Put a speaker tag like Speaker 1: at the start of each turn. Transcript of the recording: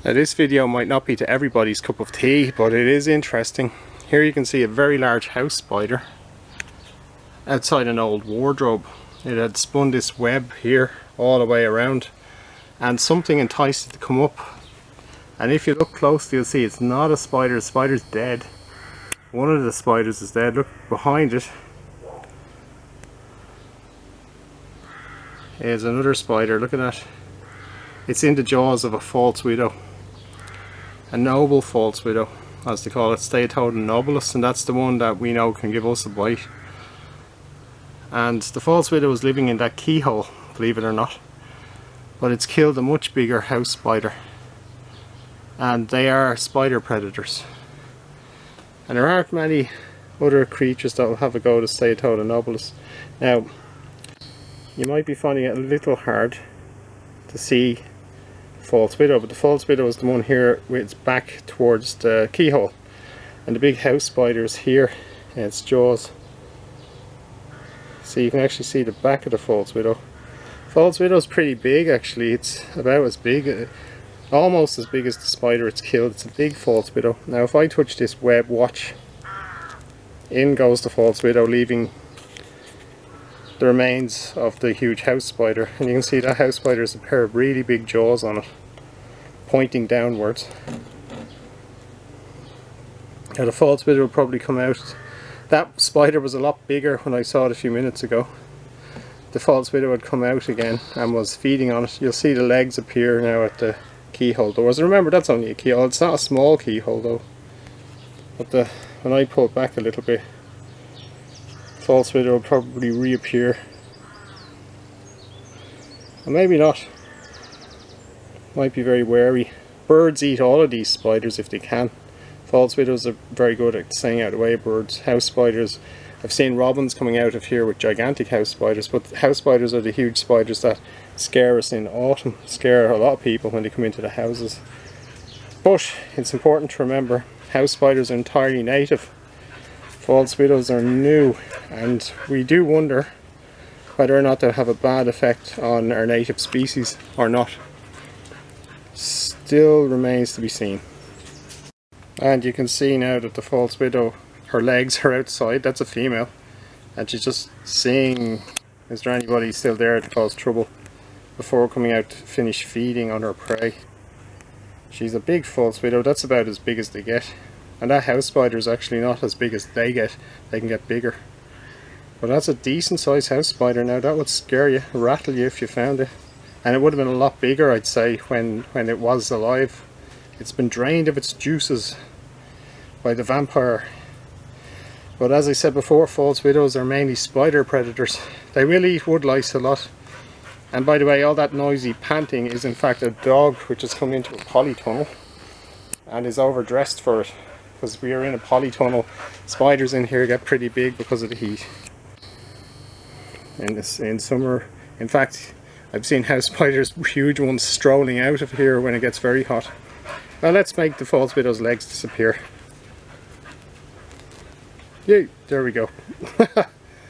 Speaker 1: Now this video might not be to everybody's cup of tea, but it is interesting. Here you can see a very large house spider outside an old wardrobe. It had spun this web here all the way around, and something enticed it to come up. And if you look closely, you'll see it's not a spider. The spider's dead. One of the spiders is dead. Look behind it. Here's another spider. Look at that. It's in the jaws of a false widow. A noble false widow, as they call it, Steatoda nobilis, and that's the one that we know can give us a bite. And the false widow is living in that keyhole, believe it or not. But it's killed a much bigger house spider. And they are spider predators. And there aren't many other creatures that will have a go at Steatoda nobilis. Now, you might be finding it a little hard to see false widow, but the false widow is the one here with its back towards the keyhole, and the big house spider is here in its jaws. So you can actually see the back of the false widow. False widow is pretty big actually. It's about as big, almost as big as the spider it's killed. It's a big false widow. Now if I touch this web, watch, in goes the false widow, leaving the remains of the huge house spider, and you can see that house spider has a pair of really big jaws on it, pointing downwards. Now the false widow will probably come out. That spider was a lot bigger when I saw it a few minutes ago. The false widow had come out again and was feeding on it. You'll see the legs appear now at the keyhole doors. Remember, that's only a keyhole. It's not a small keyhole though. But when I pull it back a little bit, false widow will probably reappear, and maybe not. Might be very wary. Birds eat all of these spiders if they can. False widows are very good at staying out of the way of birds. House spiders, I've seen robins coming out of here with gigantic house spiders, but house spiders are the huge spiders that scare us in autumn, scare a lot of people when they come into the houses. But it's important to remember, house spiders are entirely native. False widows are new, and we do wonder whether or not they'll have a bad effect on our native species or not. Still remains to be seen. And you can see now that the false widow, her legs are outside. That's a female, and she's just seeing, is there anybody still there to cause trouble, before coming out to finish feeding on her prey. She's a big false widow. That's about as big as they get. And that house spider is actually not as big as they get. They can get bigger. But that's a decent sized house spider now. That would scare you, rattle you if you found it. And it would have been a lot bigger, I'd say, when it was alive. It's been drained of its juices by the vampire. But as I said before, false widows are mainly spider predators. They will eat woodlice a lot. And by the way, all that noisy panting is in fact a dog which has come into a polytunnel and is overdressed for it. Because we are in a polytunnel, spiders in here get pretty big because of the heat. In summer, in fact, I've seen house spiders, huge ones, strolling out of here when it gets very hot. Well, let's make the false widow's legs disappear. Yay, there we go.